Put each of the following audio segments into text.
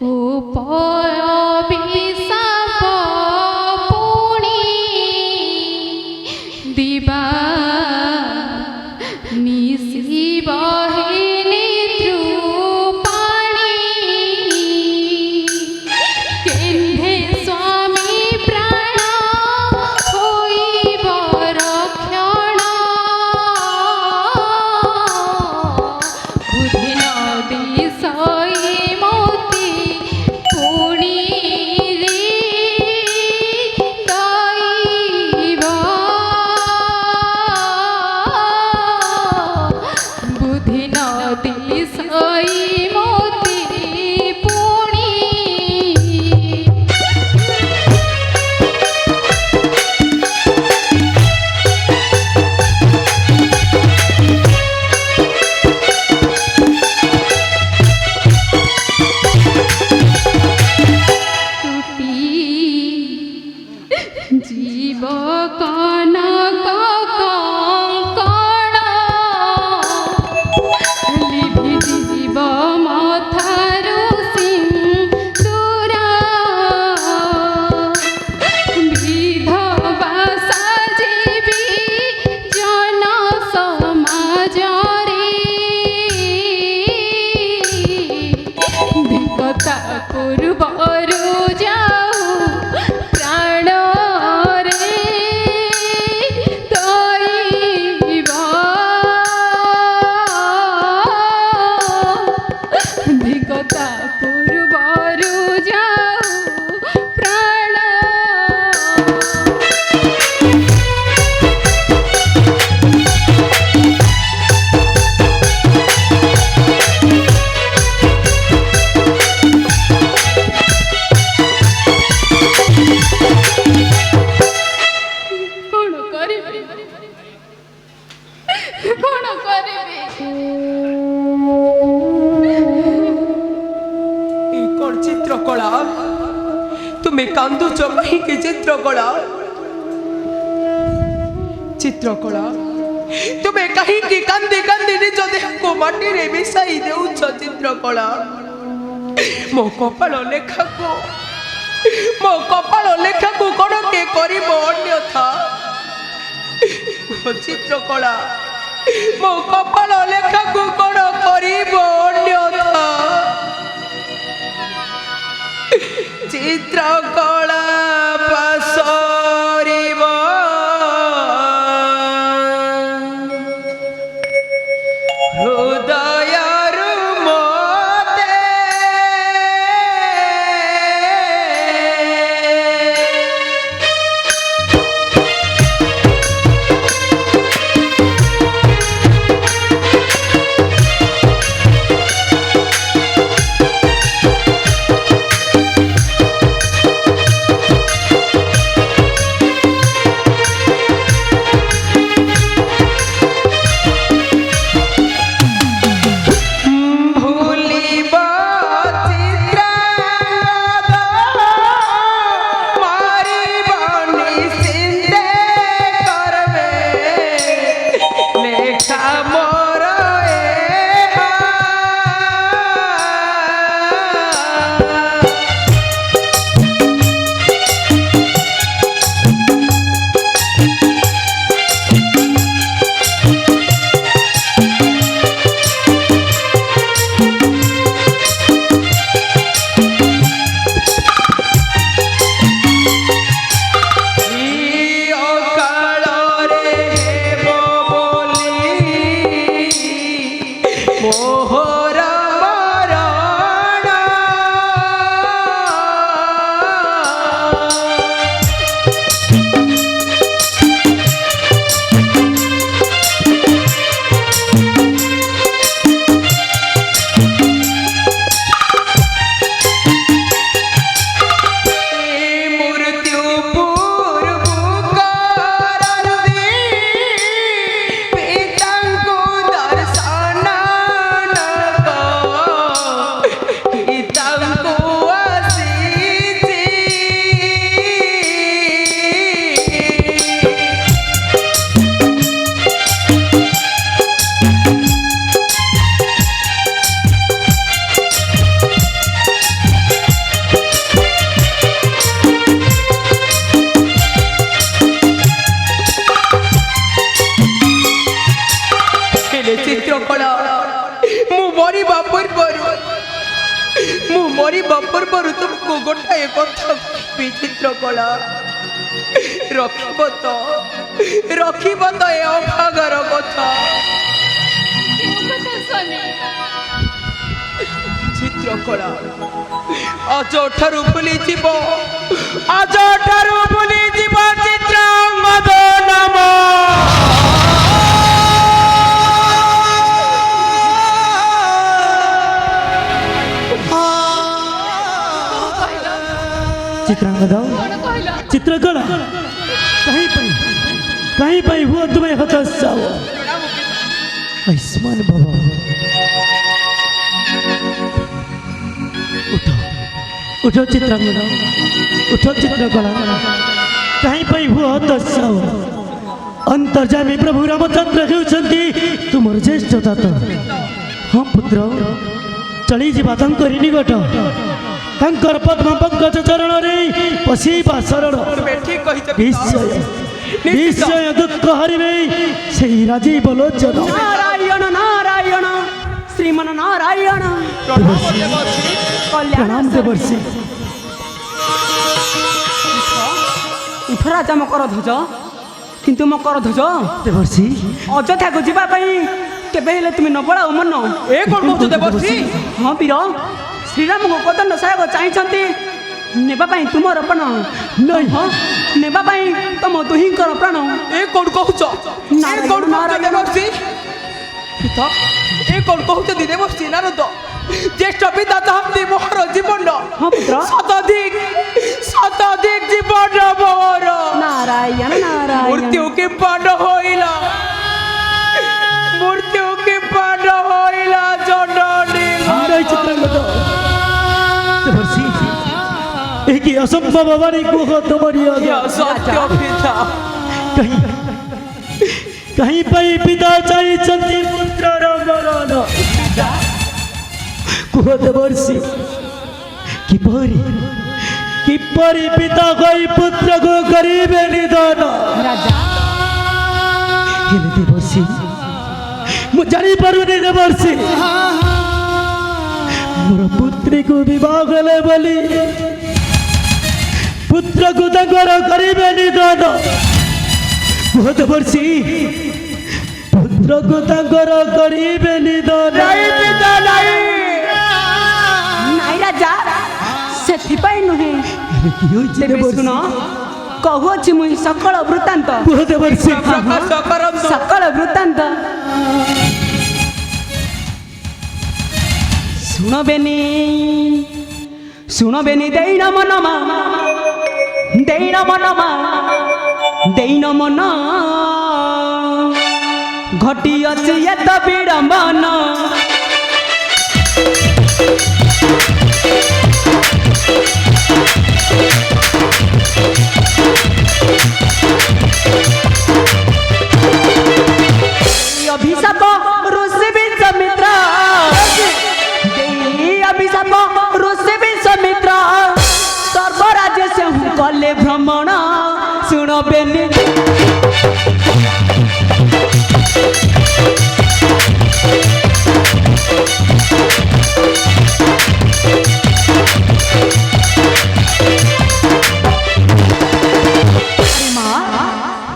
কোপয় বিষাপ পুনি দিবা নিশিব হে নেত্রুপাণি কেন্ধে স্বামী প্রাণ হইব রক্ষণ বুদ্ধি নদী সই মতি পুনি রে গাইব বুদ্ধি নদী সই মতি পুনি টুটি জীব কনক কঙ্কণ লিভি জীব মথারু সিন্দুর বিধবা সাজিবি জন সমাজরে ধিকতা পূର୍ବରୁ যাও প্রাণ রে দইব ধিকতা পূର୍ବରୁ যাও প্রাণ কোন করিবে কোন করিবে এই কোন চিত্রকলা তুমি কান্দুছ কাহিকি চিত্রকলা চিত্রকলা তুমি কাহিকি কান্দি কান্দি নিজ দেহକୁ ମାଟିରେ ମିଶାଇ ଦେଉଛ ଚିତ୍ରକଳା ମୋ କପାଳ ଲେଖାକୁ କଣ କେ କରିବ ଅନ୍ୟଥା ଚିତ୍ରକଳା ମୋ କପାଳ ଲେଖାକୁ କଣ କରିବ ଅନ୍ୟଥା ଚିତ୍ରକଳା ପାସରିବ ହୃଦୟରୁ ମୋତେ मरिबा पूर्व तुमको गोटाए कथा विचित्र कला रखिब तो ए अभागर कथा चित्रकला आज ठारू भूली जीव आज ठारू भूली जीव चित्रांगद नाम चित्रांगद चित्रकला कहीं पर हुआ तुम्हें हताश जाओ आयुष्मान बाबा उठो उठो चित्रांगद उठो चित्रकला कहीं पर हुआ हताश जाओ अंतर्जामी प्रभु रामचंद्र हेउछन्ति तुमर ज्येष्ठ तात हाँ पुत्र चली जीवा तांकर निकट तांकर पद्म पंकज चरण रे पशिबा शरण निश्चय निश्चय दुख हरिवे से राजीव लोचन नारायण नारायण श्रीमन नारायण प्रणाम देवर्षि उठ राजा मकर ध्वज किंतु मकर ध्वज देवर्षि अयोध्या को जीवा केबे हेले तुम नबड़ा मन ए कोन कहतो देवर्षि हां वीर श्रीराम को कदन सायक चाहिछंती नेबा पई तुमर प्राण नहीं हां नेबा पई तुम दुहिंकर प्राण ए कोन कहउछ ए कोन कहउछ देवर्षि पिता ए कोन कहउछ देवर्षि नारद ज्येष्ठ पिता ताहती मोहर जीवन हां पुत्र शताधिक जीवन मोहर नारायण नारायण मृत्यु के पाड होइला मृत्यु के पाड होइला जननी नहीं चित्रांगद देवर्षि एक असंभव वाणी को तुम्हारी आज्ञा सत्य पिता कहीं कहीं पर पिता चाहिए चंदी पुत्र रामरान कुह देवर्षि किपरि पिता कोई पुत्र को करीबे निदान राजा हेले देवर्षि मु जानी पारुनी देवर्षि मोर पुत्री को विवाह कले बोली पुत्र को तंकर करीबे निदान बहुत वर्षी पुत्र को तंकर करीबे निदान नहीं पिता नहीं राजा सेथिपाई नुहे तेबे सुन कहूची मुई सकल वृत्तांत बहुत वर्षी सकल वृत्तांत सुनबेनी देइन मनमा देइन मन घटी अछि एत विडम्बन अभिशाप ऋषि विश्वामित्र अभिशाप ऋषि विश्वामित्र सर्वराज्य से कले भ्रमण सुनबेनी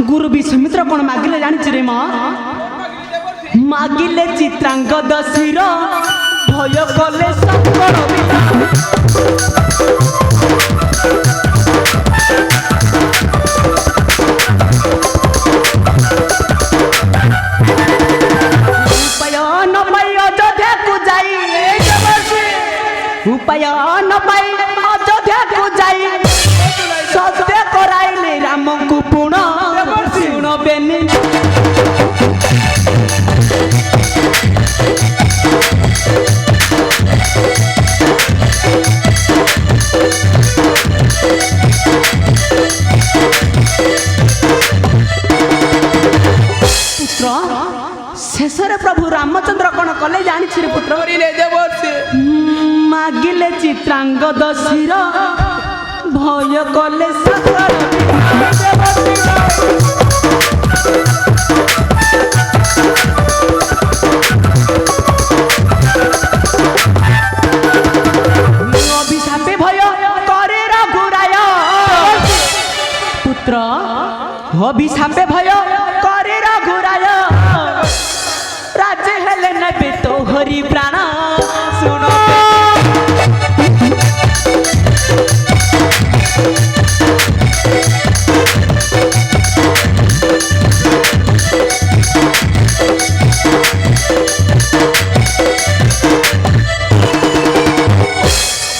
गुरु विश्वामित्र कौन मागिले जानी रे माँ मागिले चित्रांगद शिर भय कले सकल उपाय न पाई अयोध्या को जाई उपाय न पाई अयोध्या को जाई सत्य कराइले राम को पुण सुनबेनी पुत्र शेषरे प्रभु रामचंद्र कौन कले जानी रे पुत्र मागिले चित्रांगद शिर भय कले सकल অভিশাপে ভয় করে রঘুরায় রাজে হেলে নেবে তো হরি প্রাণ শুণ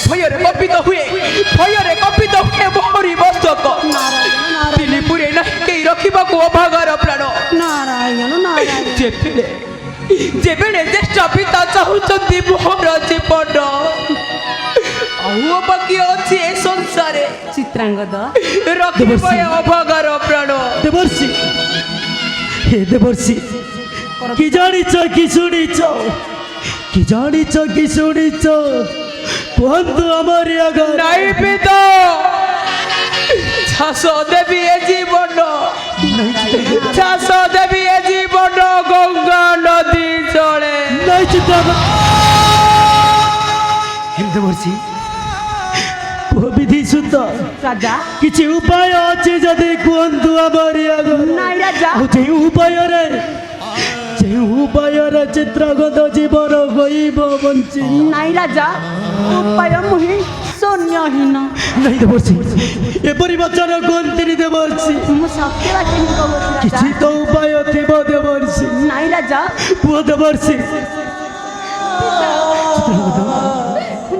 ভୟରେ କମ୍ପିତ ହୁଏ ମୋହରି ମସ୍ତକ ଦିଲ୍ଲୀ ପୁରେ ନାହିଁ କେହି ରଖିବାକୁ ଅଭାଗାର ପ୍ରାଣ ନାରାୟଣ ନାରାୟଣ ଯେବେଳେ ଜ୍ୟେଷ୍ଠ ପିତା ଚାହୁଁଛନ୍ତି ମୋହର ଜୀବନ ଆଉ ବାକି ଅଛି ଏ ସଂସାରେ ଚିତ୍ରାଙ୍ଗଦ ରଖିବ ଏ ଅଭାଗାର ପ୍ରାଣ ଦେବର୍ଷି হে দেবর্ষি কি জানিছ কি শুনিছ কি জানিছ কি শুনিছ কুহন্তু আমার আগে নাই পিতা চাষ দেবী এ জীবন চাষ দেবী এ জীবন গঙ্গা নদী চলে নাই চিন্তা দেবর্ষি বিধি সুত রাজা কিছু উপায় আছে যদি কুহন্তু আমার আগে নাই রাজা যে উপাୟରେ ଚିତ୍ରଗତ ଜୀବନ ହୋଇବ ବଞ୍ଚି নাই রাজা উপায় মুহি শূন্যহীন ନାଇଁ ଦେବର୍ଷି ଏପରି ବଚନ କୁହନ୍ତିନି ଦେବର୍ଷି ମୁଁ ସତ୍ୟବାଦୀ କହୁଛି କିଛି ରାଜା ତ ଉପାୟ ଥିବ ଦେବର୍ଷି নাই রাজা ପୁଅ ଦେବର୍ଷି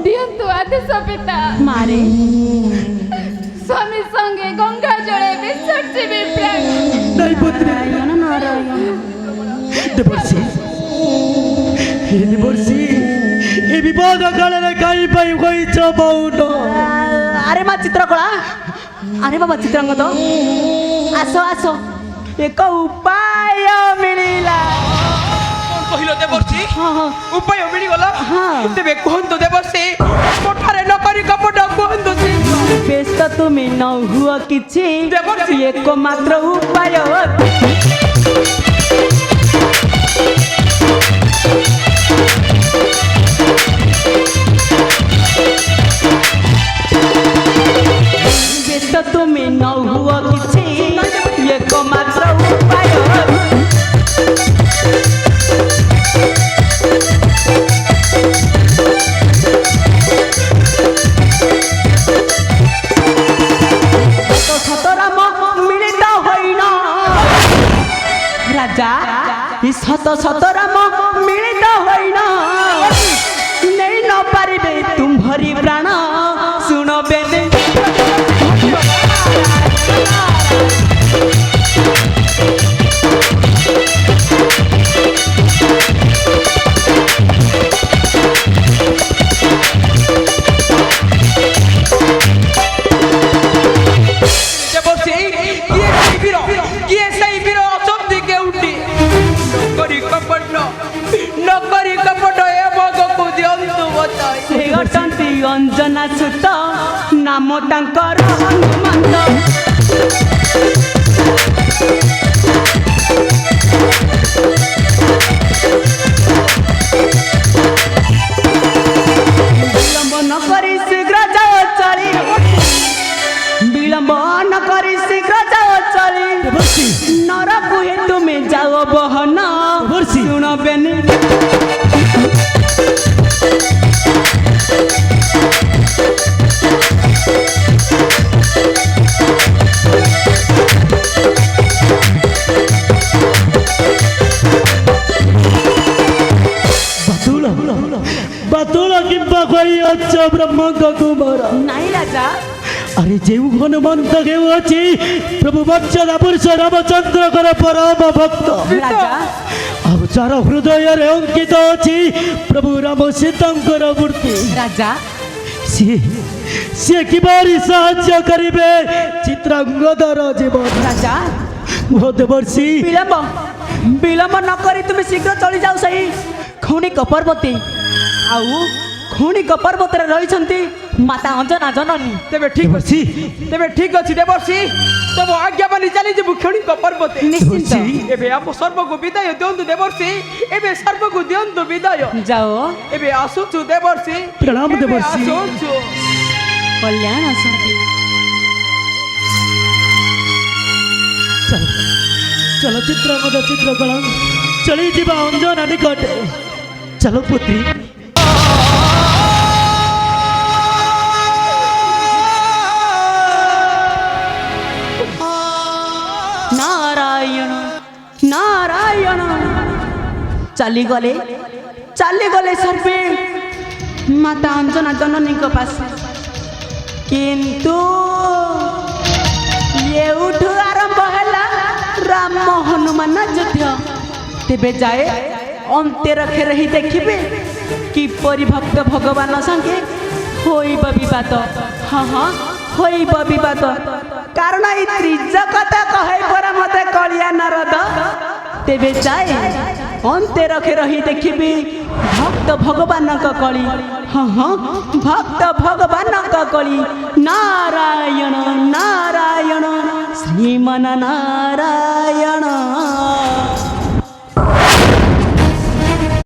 ଦିଅନ୍ତୁ ଆଦେଶ ପିତା মারে ସ୍ୱାମୀ ସଙ୍ଗେ ଗଙ୍ଗା ଜଳେ ବିସର୍ଜିବି ପ୍ରାଣ ନାଇଁ ପୁତ୍ରୀ নারায়ণ নারায়ণ ଦେବର୍ଷି ହେ ଦେବର୍ଷି ଏ ବିପଦ କାଳରେ କାହିଁ ପାଇଁ କହିଛ ମୌନ আরে মা চিত্রকলা আরে বাবা চিত্রাঙ্গদ আসো আসো এক উপায় মিলিলা କହିଲ ଦେବର୍ଷି হ্যাঁ হ্যাঁ ଉପାୟ ମିଳିଗଲା ହଁ। ତେବେ କୁହନ୍ତୁ ଦେବର୍ଷି କୋଠାରେ ନକରି କପଟ କୁହନ୍ତୁ ଶୀଘ୍ର। বেশ তো তুমি নৌ হুয়া কিছু দেবর্ষি। একমাত্র উপায় বেশ তো তুমি নৌ হুয়া কিছু একমাত্র উপায় শতরাম মিলিত হইন রাজা শত শতরাম মিলিত হইন নেই ন পারিবে তুম্ভরি প্রাণ শুণবে ଦେବର୍ଷି କିଏ ସେଇ ବୀର ଅଛନ୍ତି କେଉଁଠି ନକରି କପଟ ଏ ମଗକୁ ଦିଅନ୍ତୁ ବତାଇ ସେ ଅଟନ୍ତି ଅଞ୍ଜନା ସୁତ ନାମ ତାଙ୍କର ହନୁମନ୍ତ ବିଳମ୍ବ ନ କରି ଶୀଘ୍ର ଯାଅ ଚଳି ବିଳମ୍ବ ନ କରି ଶୀଘ୍ର ଯାଅ ଚଳି ଦେବର୍ଷି ନର କୁହେ ତୁମେ ଯାଅ ବହନ ଦେବର୍ଷି ଶୁଣବେନି ବାତୁଳ ବାତୁଳ କିମ୍ବା କହି ଅଛ ବ୍ରହ୍ମଙ୍କ କୁମାର ନାଇଁ ରାଜା আরে যে হনুমন্ত কেউ আছে প্রভু বৎসলা পুরুষ রামচন্দ্রকর পরম ভক্ত রাজা ଆଉ ଯାର ହୃଦୟରେ ଅଙ୍କିତ ଅଛି ପ୍ରଭୁ ରାମ ସୀତାଙ୍କର ମୂର୍ତ୍ତି ରାଜା ସିଏ କିପରି ସାହାଯ୍ୟ କରିବେ ଚିତ୍ରାଙ୍ଗଦର ଜୀବନ ରାଜା ମୋ ଦେବର୍ଷି ବିଳମ୍ବ ନ କରି ତୁମେ ଶୀଘ୍ର ଚଳି ଯାଉ ସେହି ଖୁଣିକ ପର୍ବତୀ ଆଉ ଖୁଣିକ ପର୍ବତରେ ରହିଛନ୍ତି ମାତା ଅଞ୍ଜନା ଜନନୀ ତେବେ ଠିକ ଅଛି ଦେବର୍ଷି ତମ ଆଜ୍ଞା ମାନି ଚାଲିଯିବୁ କ୍ଷଣିକ ପର୍ବତେ ନିଶ୍ଚିନ୍ତ ଏବେ ଆମ ସର୍ବକୁ ବିଦାୟ ଦିଅନ୍ତୁ ଦେବର୍ଷି ଏବେ ସର୍ବକୁ ଦିଅନ୍ତୁ ବିଦାୟ ଯାଅ ଏବେ ଆସୁଛୁ ଦେବର୍ଷି ପ୍ରଣାମ ଏବେ ଦେବର୍ଷି। ଆସୁଛୁ କଲ୍ୟାଣ ଆସନ୍ତି चल चलचित्र मध्य चित्रकला चली जीवा अंजना निकटे चलो पुत्री नारायण नारायण चली गले सर्वे माता अंजना जननी पास किंतु ये उठु आरंभ है राम हनुमान युद्ध तेबे जाए अंते रखे रही देखिबे किपरि भक्त भगवान संगे होइब विवाद हाँ हाँ होइब विवाद कारण ई त्रिज कथा कहे पर मते कलिया नारद तेबे जाए अंते रखे रही देखिबे भक्त भगवान का कली हाँ हाँ भक्त भगवान का कली नारायण नारायण श्रीमन नारायण